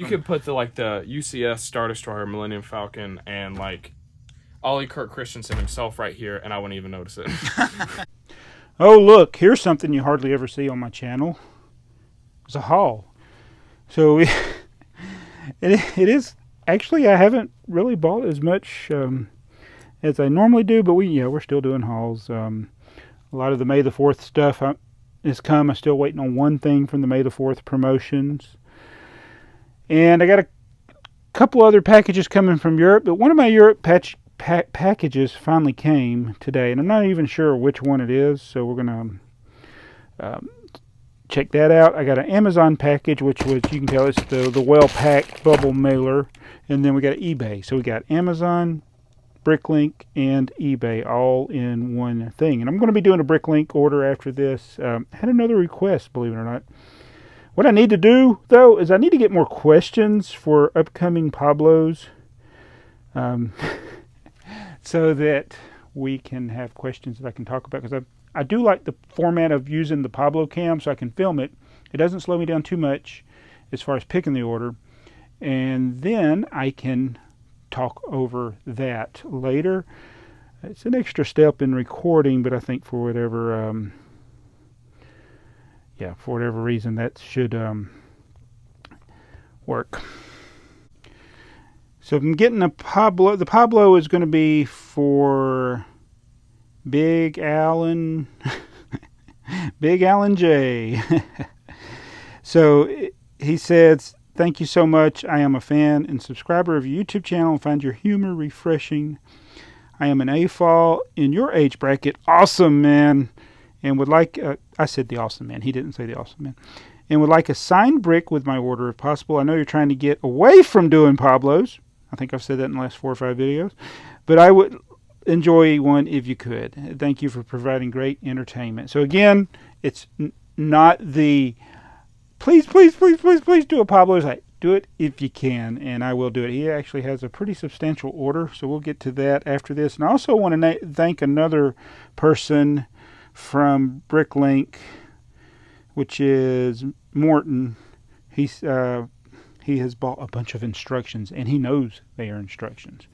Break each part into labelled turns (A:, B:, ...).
A: You could put the UCS Star Destroyer, Millennium Falcon, and like Ollie Kirk Christensen himself right here, and I wouldn't even notice it.
B: Oh, look, here's something you hardly ever see on my channel. It's a haul. So it is actually, I haven't really bought as much as I normally do, but we're still doing hauls. A lot of the May the 4th stuff has come. I'm still waiting on one thing from the May the 4th promotions. And I got a couple other packages coming from Europe, but one of my Europe packages finally came today, and I'm not even sure which one it is, so we're going to check that out. I got an Amazon package, which was, you can tell it's the well-packed bubble mailer, and then we got eBay. So we got Amazon, Bricklink, and eBay all in one thing. And I'm going to be doing a Bricklink order after this. Had another request, believe it or not. What I need to do, though, is I need to get more questions for upcoming Pablos, so that we can have questions that I can talk about. Because I do like the format of using the Pablo cam, so I can film it. It doesn't slow me down too much as far as picking the order. And then I can talk over that later. It's an extra step in recording, but I think for whatever reason that should work. So I'm getting a Pablo. The Pablo is going to be for Big Alan, Big Alan J. So he says, "Thank you so much. I am a fan and subscriber of your YouTube channel and find your humor refreshing. I am an AFOL in your age bracket. Awesome, man. And would like," I said the awesome man. He didn't say the awesome man. "And would like a signed brick with my order if possible. I know you're trying to get away from doing Pablos." I think I've said that in the last 4 or 5 videos. "But I would enjoy one if you could. Thank you for providing great entertainment." So again, it's not the please do a Pablo. It's like, do it if you can, and I will do it. He actually has a pretty substantial order, so we'll get to that after this. And I also want to thank another person from Bricklink, which is Morton. He has bought a bunch of instructions, and he knows they are instructions.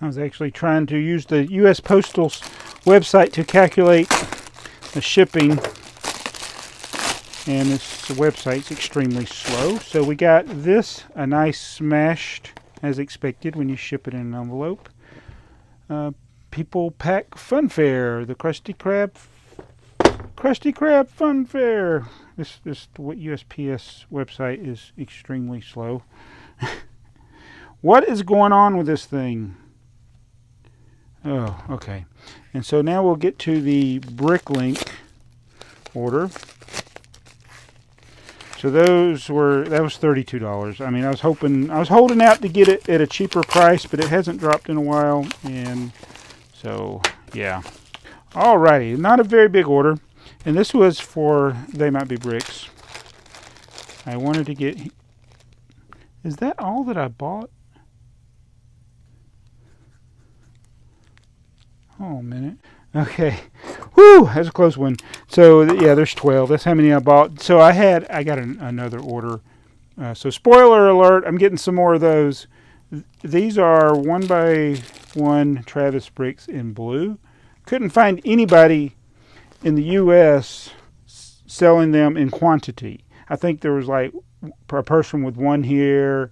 B: I was actually trying to use the U.S. Postal's website to calculate the shipping, and this website's extremely slow. So we got this, a nice smashed, as expected when you ship it in an envelope. People Pack Fun Fair, the Krusty Krab Fun Fair. This USPS website is extremely slow. What is going on with this thing? Oh, okay. And so now we'll get to the Bricklink order. So that was $32. I mean, I was holding out to get it at a cheaper price, but it hasn't dropped in a while, and so yeah. Alrighty, not a very big order, and this was for TheyMightBeBricks. I wanted to get. Is that all that I bought? Oh, a minute. Okay. Whew, that's a close one. So, yeah, there's 12. That's how many I bought. So, I got another order. So, spoiler alert, I'm getting some more of those. These are 1x1 Travis bricks in blue. Couldn't find anybody in the U.S. selling them in quantity. I think there was like a person with one here,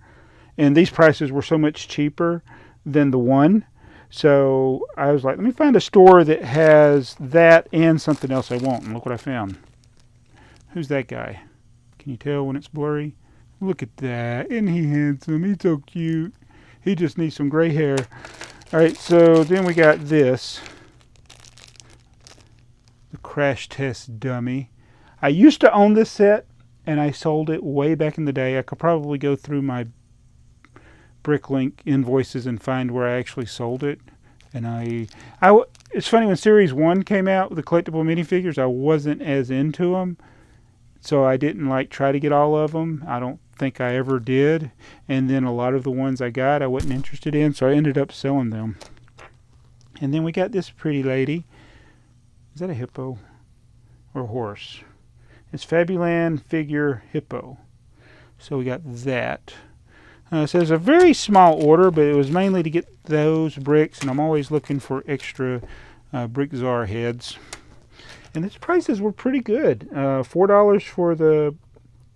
B: and these prices were so much cheaper than the one. So I was like, let me find a store that has that and something else I want. And look what I found. Who's that guy? Can you tell when it's blurry? Look at that. Isn't he handsome? He's so cute. He just needs some gray hair. All right, so then we got this. The Crash Test Dummy. I used to own this set, and I sold it way back in the day. I could probably go through my Bricklink invoices and find where I actually sold it. And it's funny, when Series 1 came out with the collectible minifigures, I wasn't as into them. So I didn't try to get all of them. I don't think I ever did. And then a lot of the ones I got, I wasn't interested in, so I ended up selling them. And then we got this pretty lady. Is that a hippo or a horse? It's Fabuland Figure Hippo. So we got that. So it's a very small order, but it was mainly to get those bricks, and I'm always looking for extra BrickTsar heads. And its prices were pretty good. $4 for the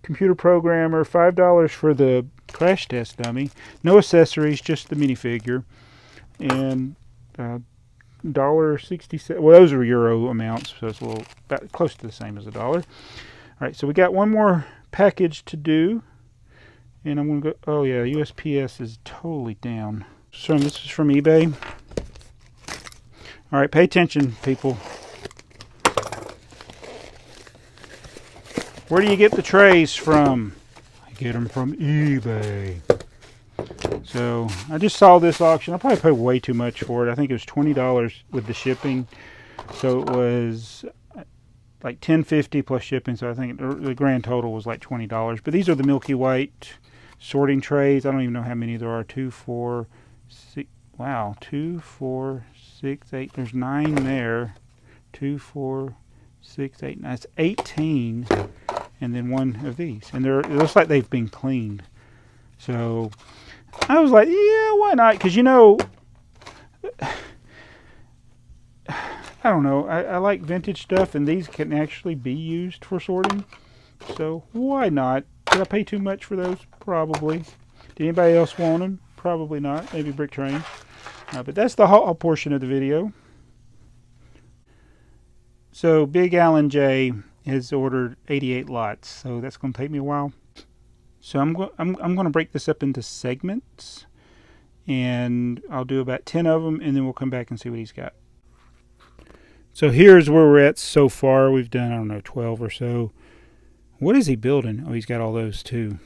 B: computer programmer, $5 for the crash test dummy. No accessories, just the minifigure. And $1.67. Well, those are euro amounts, so it's a little about close to the same as $1. All right, so we got one more package to do. And I'm going to go, oh yeah, USPS is totally down. So this is from eBay. All right, pay attention, people. Where do you get the trays from? I get them from eBay. So I just saw this auction. I probably paid way too much for it. I think it was $20 with the shipping. So it was like $10.50 plus shipping. So I think the grand total was like $20. But these are the Milky White sorting trays. I don't even know how many there are. 2, 4, 6. Wow, 2, 4, 6, 8. There's 9 there. 2, 4, 6, 8. That's 18. And then one of these. And it looks like they've been cleaned. So I was like, yeah, why not? Because, you know, I don't know. I like vintage stuff, and these can actually be used for sorting. So why not? Did I pay too much for those? Probably. Did anybody else want them? Probably not. Maybe Brick Train. But that's the haul portion of the video. So Big Alan J has ordered 88 lots, so that's going to take me a while. So I'm going to break this up into segments, and I'll do about 10 of them, and then we'll come back and see what he's got. So here's where we're at so far. We've done, I don't know, 12 or so. What is he building? Oh, he's got all those too.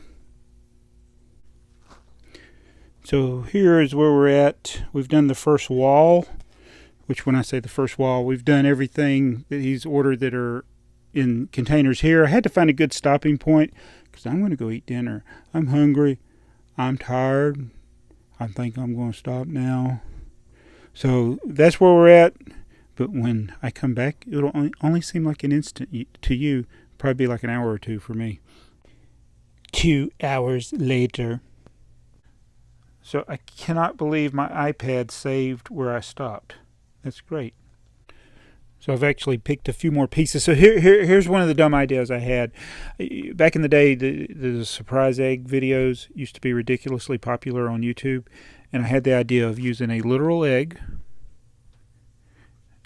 B: So here is where we're at. We've done the first wall, which when I say the first wall, we've done everything that he's ordered that are in containers here. I had to find a good stopping point because I'm going to go eat dinner. I'm hungry. I'm tired. I think I'm going to stop now. So that's where we're at. But when I come back, it'll only seem like an instant to you. Probably be like an hour or two for me. 2 hours later. So I cannot believe my iPad saved where I stopped. That's great. So I've actually picked a few more pieces. So here's one of the dumb ideas I had. Back in the day, the surprise egg videos used to be ridiculously popular on YouTube. And I had the idea of using a literal egg,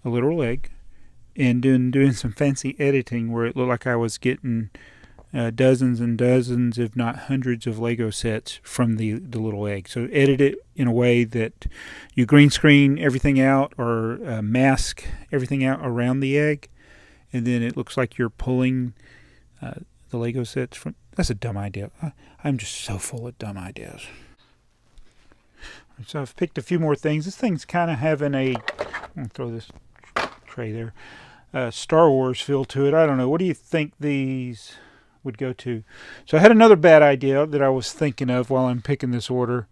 B: and doing some fancy editing where it looked like I was getting dozens and dozens, if not hundreds, of Lego sets from the little egg. So edit it in a way that you green screen everything out or mask everything out around the egg, and then it looks like you're pulling the Lego sets from. That's a dumb idea. I'm just so full of dumb ideas. So I've picked a few more things. This thing's kind of having a. I'm going to throw this tray there. Star Wars feel to it. I don't know. What do you think these would go to? So I had another bad idea that I was thinking of while I'm picking this order.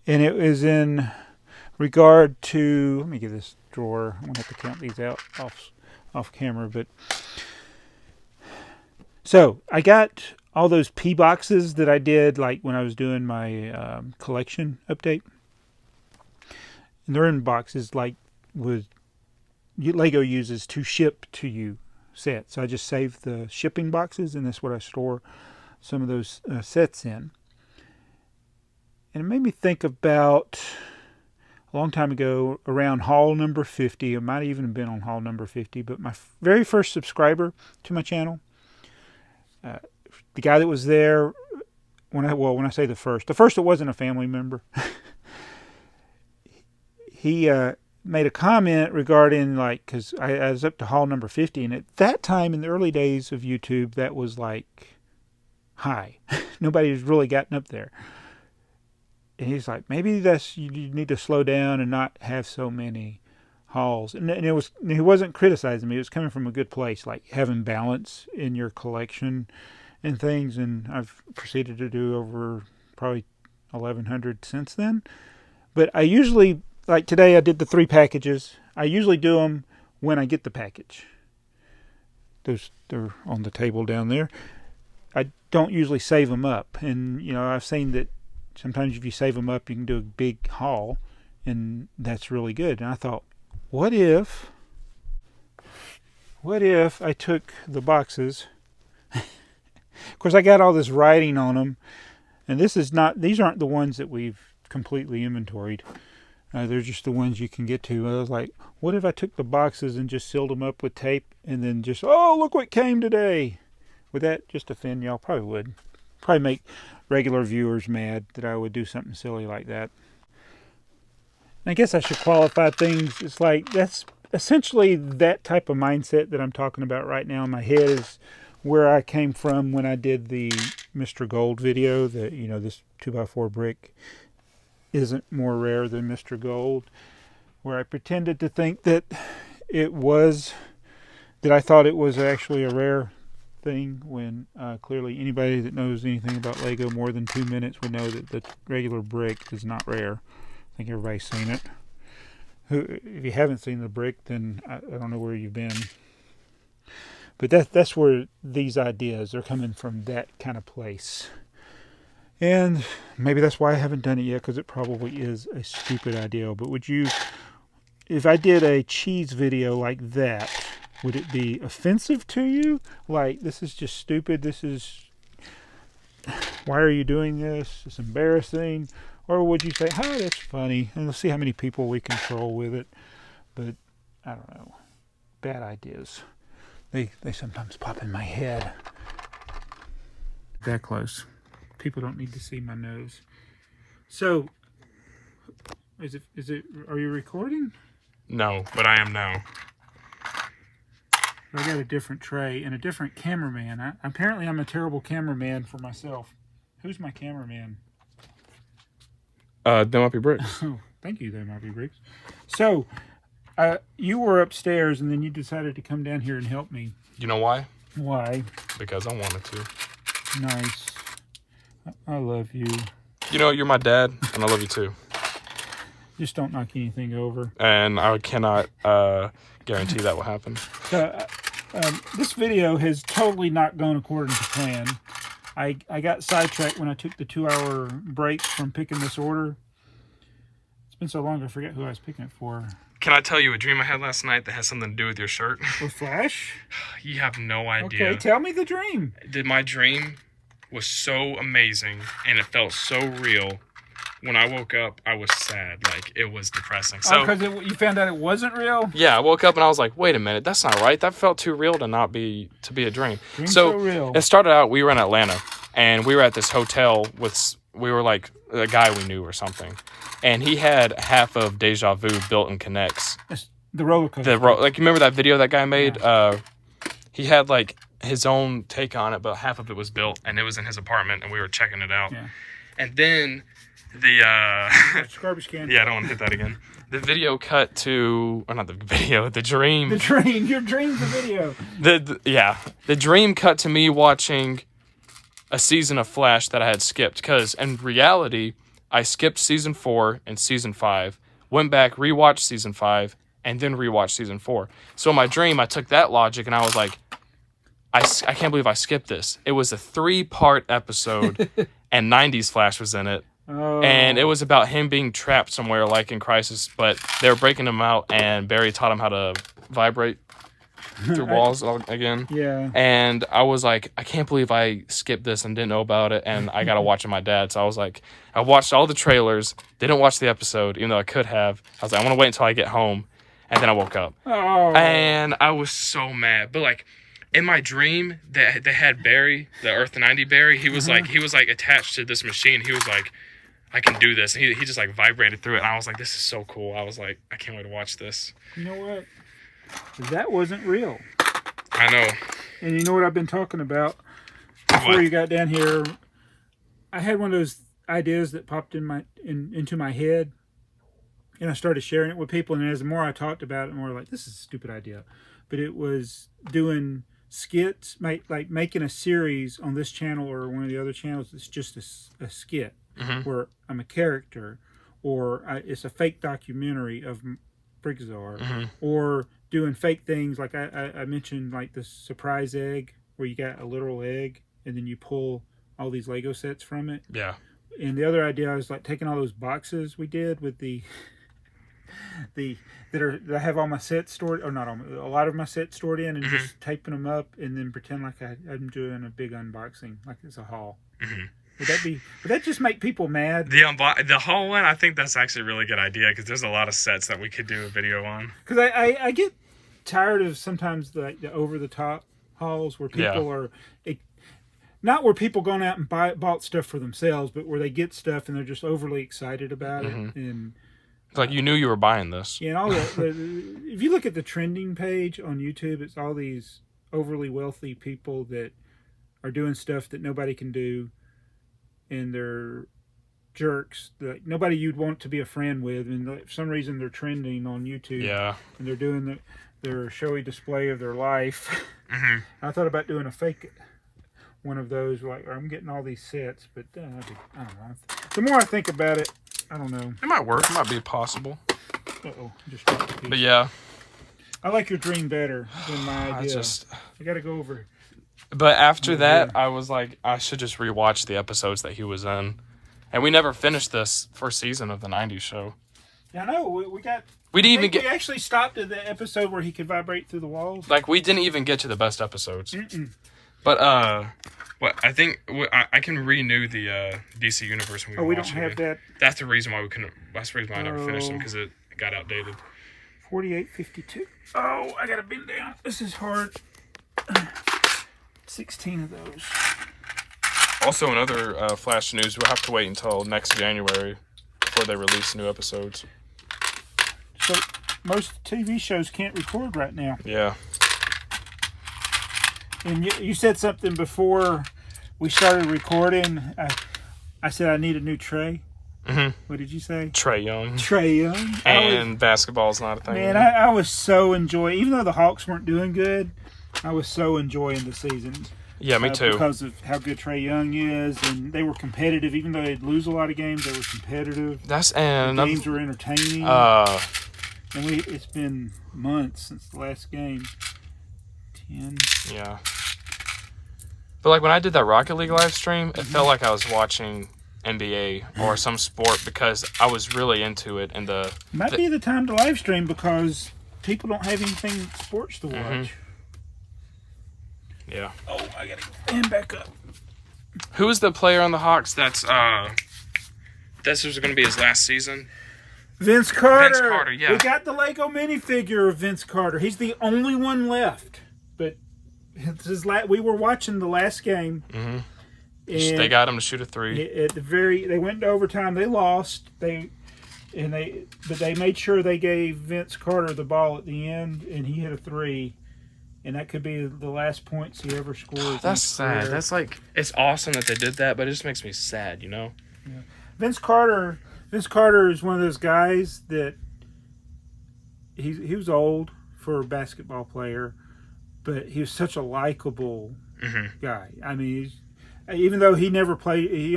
B: And it was in regard to, let me get this drawer. I'm going to have to count these out off camera. But so I got all those P boxes that I did like when I was doing my collection update. And they're in boxes like with Lego uses to ship to you sets. So I just saved the shipping boxes, and that's what I store some of those sets in. And it made me think about a long time ago around haul number 50. It might even have been on haul number 50, but my very first subscriber to my channel, the guy that was there when I say the first that wasn't a family member. He made a comment regarding, like, because I was up to haul number 50, and at that time in the early days of YouTube, that was like high. Nobody's really gotten up there. And he's like, maybe you need to slow down and not have so many hauls. And he wasn't criticizing me. It was coming from a good place, like having balance in your collection and things. And I've proceeded to do over probably 1,100 since then. But I usually, like today, I did the 3 packages. I usually do them when I get the package. They're on the table down there. I don't usually save them up. And, you know, I've seen that sometimes if you save them up, you can do a big haul, and that's really good. And I thought, what if I took the boxes? Of course, I got all this writing on them, and these aren't the ones that we've completely inventoried. They're just the ones you can get to. I was like, what if I took the boxes and just sealed them up with tape, and then just, oh, look what came today? Would that just offend y'all? Probably would. Probably make regular viewers mad that I would do something silly like that. I guess I should qualify things. It's like, that's essentially that type of mindset that I'm talking about right now in my head is where I came from when I did the Mr. Gold video. That, you know, this 2x4 brick isn't more rare than Mr. Gold, where I pretended to think that I thought it was actually a rare thing, when clearly anybody that knows anything about Lego more than 2 minutes would know that the regular brick is not rare. I think everybody's seen it. If you haven't seen the brick, then I don't know where you've been. But that's where these ideas are coming from, that kind of place. And maybe that's why I haven't done it yet, because it probably is a stupid idea. But if I did a cheese video like that, would it be offensive to you? Like, this is just stupid. Why are you doing this? It's embarrassing. Or would you say, oh, that's funny, and we'll see how many people we control with it. But I don't know. Bad ideas. They sometimes pop in my head. That close. People don't need to see my nose. So, are you recording?
A: No, but I am now.
B: I got a different tray and a different cameraman. Apparently I'm a terrible cameraman for myself. Who's my cameraman?
A: TheyMightBeBricks.
B: Oh, thank you, TheyMightBeBricks. So, you were upstairs and then you decided to come down here and help me.
A: You know why?
B: Why?
A: Because I wanted to.
B: Nice. I love you.
A: You know, you're my dad, and I love you too.
B: Just don't knock anything over.
A: And I cannot guarantee that will happen.
B: So, this video has totally not gone according to plan. I got sidetracked when I took the 2-hour break from picking this order. It's been so long I forget who I was picking it for.
A: Can I tell you a dream I had last night that has something to do with your shirt?
B: With Flash?
A: You have no idea.
B: Okay, tell me the dream.
A: My dream was so amazing, and it felt so real. When I woke up, I was sad. Like, it was depressing. So,
B: because you found out it wasn't real?
A: Yeah, I woke up and I was like, wait a minute, that's not right. That felt too real to be a dream.
B: Dream's so real.
A: It started out, we were in Atlanta, and we were at this hotel we were like a guy we knew or something. And he had half of Deja Vu built in Connects.
B: The roller coaster.
A: Like, you remember that video that guy made? Yeah. He had like his own take on it, but half of it was built, and it was in his apartment, and we were checking it out.
B: Yeah.
A: And then
B: garbage can.
A: Yeah, I don't want to hit that again. The video cut to, or not the video, the dream.
B: The dream. Your dream's the video.
A: The dream cut to me watching a season of Flash that I had skipped, because in reality, I skipped season 4 and season 5, went back, rewatched season 5, and then rewatched season 4. So in my dream, I took that logic and I was like, I can't believe I skipped this. It was a 3-part episode, and 90s Flash was in it.
B: Oh.
A: And it was about him being trapped somewhere, like in Crisis, but they were breaking him out, and Barry taught him how to vibrate through walls again.
B: Yeah.
A: And I was like, I can't believe I skipped this and didn't know about it, and I got to watch it with my dad. So I was like, I watched all the trailers, didn't watch the episode, even though I could have. I was like, I want to wait until I get home, and then I woke up.
B: Oh.
A: And I was so mad. But like, in my dream, they had Barry, the Earth 90 Barry. He was like attached to this machine. He was like, I can do this. And he just like vibrated through it. And I was like, this is so cool. I was like, I can't wait to watch this.
B: You know what? That wasn't real.
A: I know.
B: And you know what I've been talking about before you got down here? I had one of those ideas that popped into my head, and I started sharing it with people. And as the more I talked about it, the more like, this is a stupid idea. But it was doing skits, like making a series on this channel or one of the other channels. It's just a skit where I'm a character, or it's a fake documentary of BrickTsar, or doing fake things like I mentioned, like the surprise egg, where you got a literal egg and then you pull all these Lego sets from it.
A: Yeah.
B: And the other idea was like taking all those boxes we did with that I have all my sets stored, or not all, a lot of my sets stored in, and just taping them up, and then pretend like I'm doing a big unboxing, like it's a haul. Would that just make people mad?
A: The haul one, I think that's actually a really good idea because there's a lot of sets that we could do a video on.
B: Because I get tired of sometimes the over the top hauls where people are. Not where people going out and bought stuff for themselves, but where they get stuff and they're just overly excited about it. And
A: it's like you knew you were buying this.
B: Yeah, and all if you look at the trending page on YouTube, it's all these overly wealthy people that are doing stuff that nobody can do, and they're jerks that nobody you'd want to be a friend with. And for some reason, they're trending on YouTube.
A: Yeah,
B: and they're doing their showy display of their life. I thought about doing a fake one of those, like I'm getting all these sets, but I don't know. The more I think about it, I don't know.
A: It might work. It might be possible.
B: Just dropped the piece.
A: But yeah,
B: I like your dream better than my idea. I got to go over.
A: But after that, I was like, I should just rewatch the episodes that he was in, and we never finished this first season of the '90s show.
B: Yeah, I know. We actually stopped at the episode where he could vibrate through the walls.
A: Like we didn't even get to the best episodes. But I think I can renew the DC Universe when
B: we don't have that.
A: That's the reason why we couldn't. That's the reason why I never finished them, because it got outdated.
B: 4852. Oh, I gotta bend down. This is hard. 16 of those.
A: Also, in other Flash news, we'll have to wait until next January before they release new episodes.
B: So most TV shows can't record right now.
A: Yeah.
B: And you said something before we started recording. I said I need a new tray. What did you say?
A: Trae Young.
B: Trae Young.
A: And basketball's not a thing.
B: Man, I was so enjoying, even though the Hawks weren't doing good, I was so enjoying the season.
A: Yeah, me too.
B: Because of how good Trae Young is, and they were competitive. Even though they'd lose a lot of games, they were competitive. The games were entertaining. And it's been months since the last game. 10.
A: Yeah. But like when I did that Rocket League live stream, it felt like I was watching NBA or some sport because I was really into it. And
B: might be the time to live stream because people don't have anything sports to watch.
A: Yeah.
B: Oh, I gotta stand back up.
A: Who is the player on the Hawks this was going to be his last season?
B: Vince Carter.
A: Vince Carter, yeah.
B: We got the Lego minifigure of Vince Carter. He's the only one left. But we were watching the last game.
A: They got him to shoot a three.
B: They went into overtime. They lost. But they made sure they gave Vince Carter the ball at the end, and he hit a three. And that could be the last points he ever scored.
A: That's sad. That's like, it's awesome that they did that, but it just makes me sad, you know?
B: Yeah. Vince Carter is one of those guys that he was old for a basketball player, but he was such a likable guy. I mean, even though he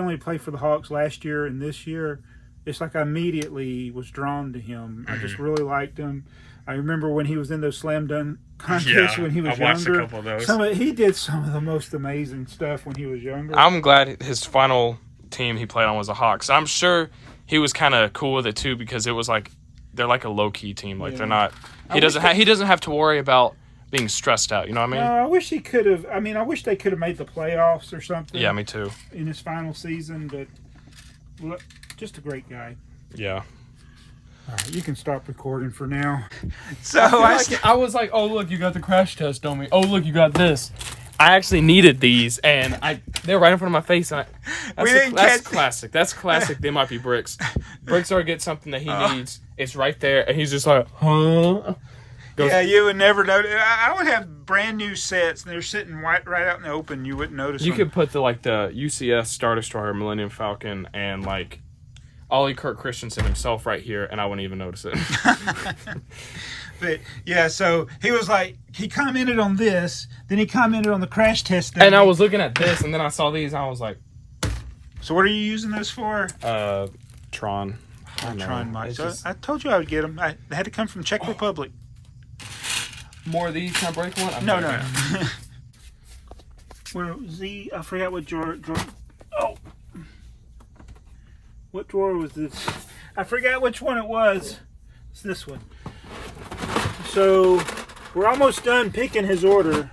B: only played for the Hawks last year and this year, it's like I immediately was drawn to him. I just really liked him. I remember when he was in those slam dunk contests when he was younger. I watched a couple of those. He did some of the most amazing stuff when he was younger.
A: I'm glad his final team he played on was the Hawks. I'm sure he was kind of cool with it too because it was like they're like a low key team. Like they're not. He doesn't have to worry about being stressed out. You know what I mean?
B: No, I wish he could have. I mean, I wish they could have made the playoffs or something.
A: Yeah, me too.
B: In his final season, but just a great guy.
A: Yeah.
B: All right, you can stop recording for now.
A: So I was like, oh, look, you got the crash test on me. Oh, look, you got this. I actually needed these, and they were right in front of my face. And that's classic. That's classic. They might be bricks. BrickTsar gets something that he needs. It's right there, and he's just like, huh?
B: You would never notice. I would have brand new sets, and they're sitting right out in the open. You wouldn't notice.
A: You could put the UCS Star Destroyer, Millennium Falcon, and Ollie Kirk Christensen himself right here, and I wouldn't even notice it.
B: But yeah, so he commented on this, then he commented on the crash test.
A: And I was looking at this, and then I saw these, and I was like,
B: so what are you using those for?
A: Tron.
B: Tron mics. I told you I would get them. They had to come from Czech Republic.
A: More of these? Can I break one?
B: No. Where Z? I forgot what drawer. Oh, what drawer was this? I forgot which one it was. It's this one. So we're almost done picking his order.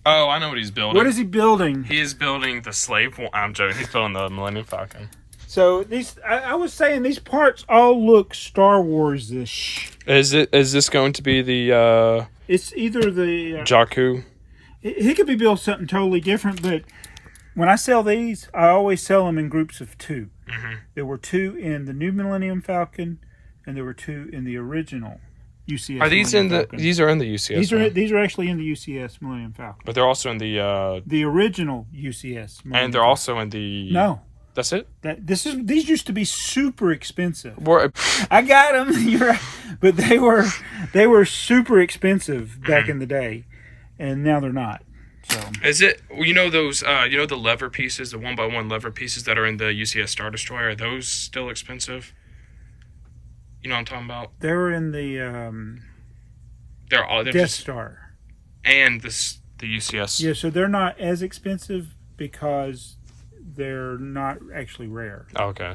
A: Oh, I know what he's building.
B: What is he building?
A: He is building the slave. I'm joking. He's building the Millennium Falcon.
B: So these, I was saying, these parts all look Star Wars-ish.
A: Is this going to be the?
B: It's either the
A: Jakku.
B: He could be built something totally different, but when I sell these, I always sell them in groups of 2.
A: Mm-hmm.
B: There were 2 in the new Millennium Falcon, and there were 2 in the original UCS.
A: Are these
B: Millennium
A: in
B: Falcon.
A: These are in the UCS.
B: These are actually in the UCS Millennium Falcon.
A: But they're also in the
B: original UCS. Millennium
A: and they're
B: Falcon.
A: also in the.
B: No.
A: That's it.
B: These used to be super expensive.
A: We're,
B: I got them. You're right. But they were super expensive back in the day, and now they're not. So
A: is it? You know those? You know the lever pieces, the 1x1 lever pieces that are in the UCS Star Destroyer. Are those still expensive? You know what I'm talking about?
B: they were in the
A: They're
B: Death
A: just,
B: Star,
A: and the UCS.
B: Yeah, so they're not as expensive because they're not actually rare.
A: Okay.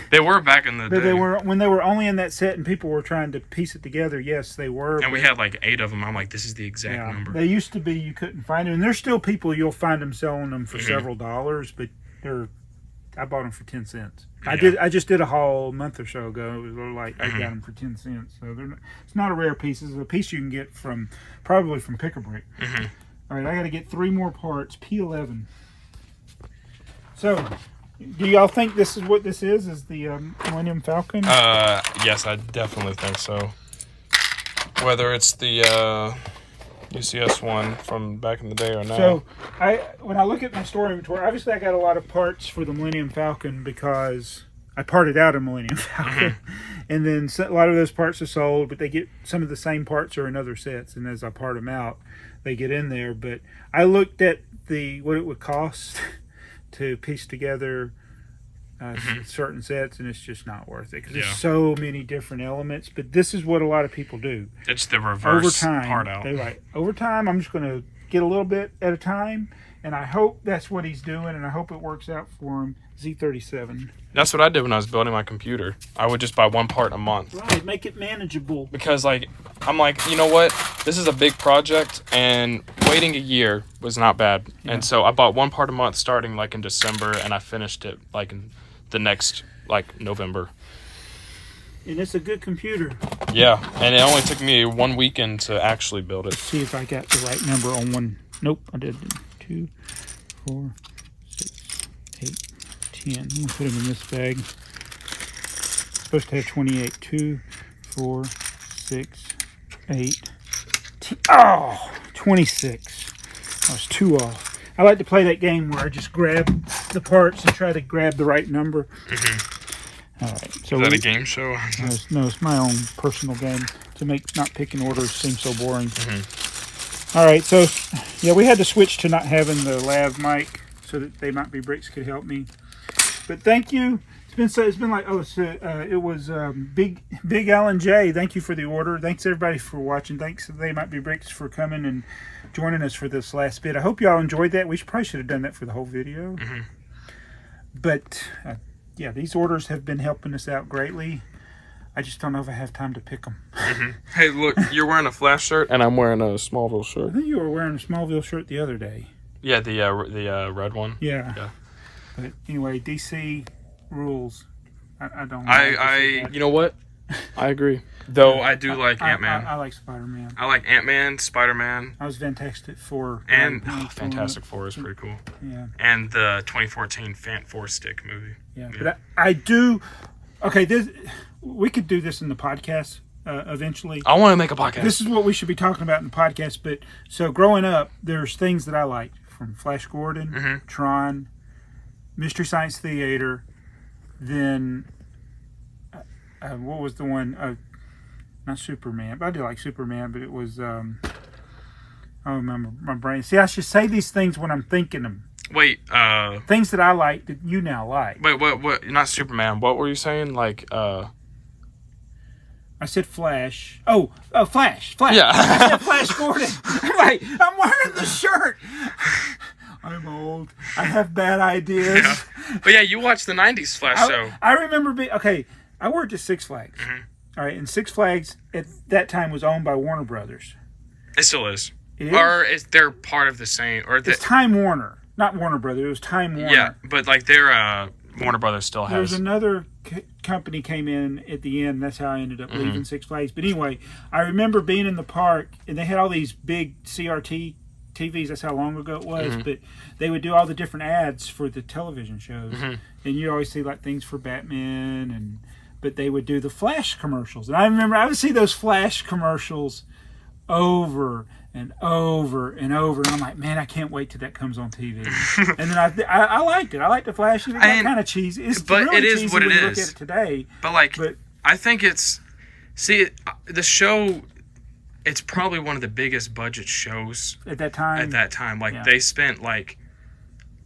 A: They were back in the
B: But
A: day.
B: they were when they were only in that set and people were trying to piece it together. Yes, they were.
A: And we had like 8 of them. I'm like, this is the exact number.
B: They used to be you couldn't find them. And there's still people you'll find them selling them for several dollars, but I bought them for 10 cents.
A: Yeah.
B: I just did a haul a month or so ago. It was like I got them for 10 cents. So it's not a rare piece. It's a piece you can get probably from Pick a Brick.
A: Mm-hmm.
B: All right, I got to get 3 more parts. P11. So, do y'all think this is what this is? Is the Millennium Falcon?
A: Yes, I definitely think so. Whether it's the UCS one from back in the day or not.
B: So, when I look at my store inventory, obviously I got a lot of parts for the Millennium Falcon because I parted out a Millennium Falcon. And then a lot of those parts are sold, but they get some of the same parts are in other sets. And as I part them out, they get in there. But I looked at what it would cost to piece together certain sets, and it's just not worth it because there's so many different elements. But this is what a lot of people do.
A: It's the reverse part out.
B: They're like, over time, I'm just going to get a little bit at a time, and I hope that's what he's doing, and I hope it works out for him. Z37.
A: That's what I did when I was building my computer. I would just buy one part a month.
B: Right, make it manageable.
A: Because, I'm like, you know what? This is a big project, and waiting a year was not bad. Yeah. And so I bought one part a month starting, in December, and I finished it, in the next, November.
B: And it's a good computer.
A: Yeah, and it only took me 1 weekend to actually build it.
B: Let's see if I got the right number on one. Nope, I did 2, 4, 6, 8, 10. I'm going to put them in this bag. It's supposed to have 28. 2, 4, 6, 8, 10. Oh, 26. I was 2 off. I like to play that game where I just grab the parts and try to grab the right number. All right. So
A: is that a game show?
B: No, it's my own personal game to make not picking orders seem so boring. All right. So, yeah, we had to switch to not having the lav mic so that TheyMightBeBricks could help me. But thank you. It's been like it was Big Alan J. Thank you for the order. Thanks everybody for watching. Thanks to TheyMightBeBricks for coming and joining us for this last bit. I hope y'all enjoyed that. We probably should have done that for the whole video. But yeah, these orders have been helping us out greatly. I just don't know if I have time to pick them.
A: Hey, look, you're wearing a Flash shirt, and I'm wearing a Smallville shirt.
B: I think you were wearing a Smallville shirt the other day.
A: Yeah, the red one.
B: Yeah. But anyway, DC rules. I don't.
A: You know what? I agree. Though I do like Ant-Man.
B: I like Spider-Man.
A: I like Ant-Man, Spider-Man.
B: I was Fantastic Four.
A: And Fantastic Four is pretty cool.
B: Yeah.
A: And the 2014 Fant Four Stick movie.
B: Yeah. But I do. Okay, we could do this in the podcast eventually.
A: I want to make a podcast.
B: This is what we should be talking about in the podcast. But so growing up, there's things that I liked from Flash Gordon, Tron, Mystery Science Theater. Then what was the one? Not Superman, but I do like Superman. But it was I don't remember my brain. See, I should say these things when I'm thinking them.
A: Wait,
B: things that I like that you now like.
A: Wait, what? Not Superman. What were you saying? I
B: I said Flash. Oh, Flash.
A: Yeah.
B: I said Flash Gordon. I'm wearing the shirt. I'm old. I have bad ideas.
A: Yeah. But yeah, you watched the 90s Flash show.
B: I remember I worked at Six Flags.
A: Mm-hmm.
B: All right, and Six Flags at that time was owned by Warner Brothers.
A: It still is.
B: It is?
A: Or is they're part of the same? Or
B: it's Time Warner. Not Warner Brothers. It was Time Warner.
A: Yeah, but like their Warner Brothers still has.
B: There's another company came in at the end. That's how I ended up leaving Six Flags. But anyway, I remember being in the park, and they had all these big CRT TVs. That's how long ago it was. But they would do all the different ads for the television shows, and you always see like things for Batman, but they would do the Flash commercials. And I remember I would see those Flash commercials over and over and over, and I'm like, man, I can't wait till that comes on TV. And then I liked it. I liked the Flash. It got kind of cheesy. It's
A: but
B: really
A: it is
B: cheesy
A: what it
B: when you
A: is.
B: look at it today.
A: But I think it's the show. It's probably one of the biggest budget shows
B: at that time.
A: Like they spent like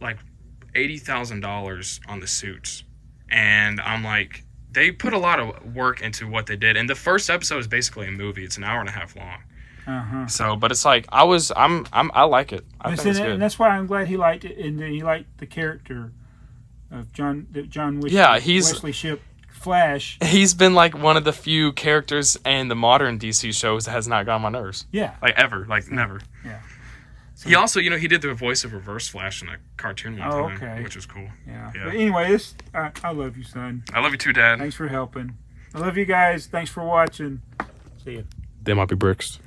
A: $80,000 on the suits, and I'm like, they put a lot of work into what they did. And the first episode is basically a movie. It's an hour and a half long. So, but it's like I like it. I think it's good.
B: And that's why I'm glad he liked it, and then he liked the character of John Wesley.
A: Yeah,
B: Wesley Shipp Flash.
A: He's been like one of the few characters in the modern DC shows that has not gone on my nerves.
B: Yeah,
A: like ever, like never.
B: Yeah. So,
A: he also, he did the voice of Reverse Flash in a cartoon one time, which was cool.
B: Yeah. But anyway, I love you, son.
A: I love you too, Dad.
B: Thanks for helping. I love you guys. Thanks for watching. See ya.
A: They might be bricks.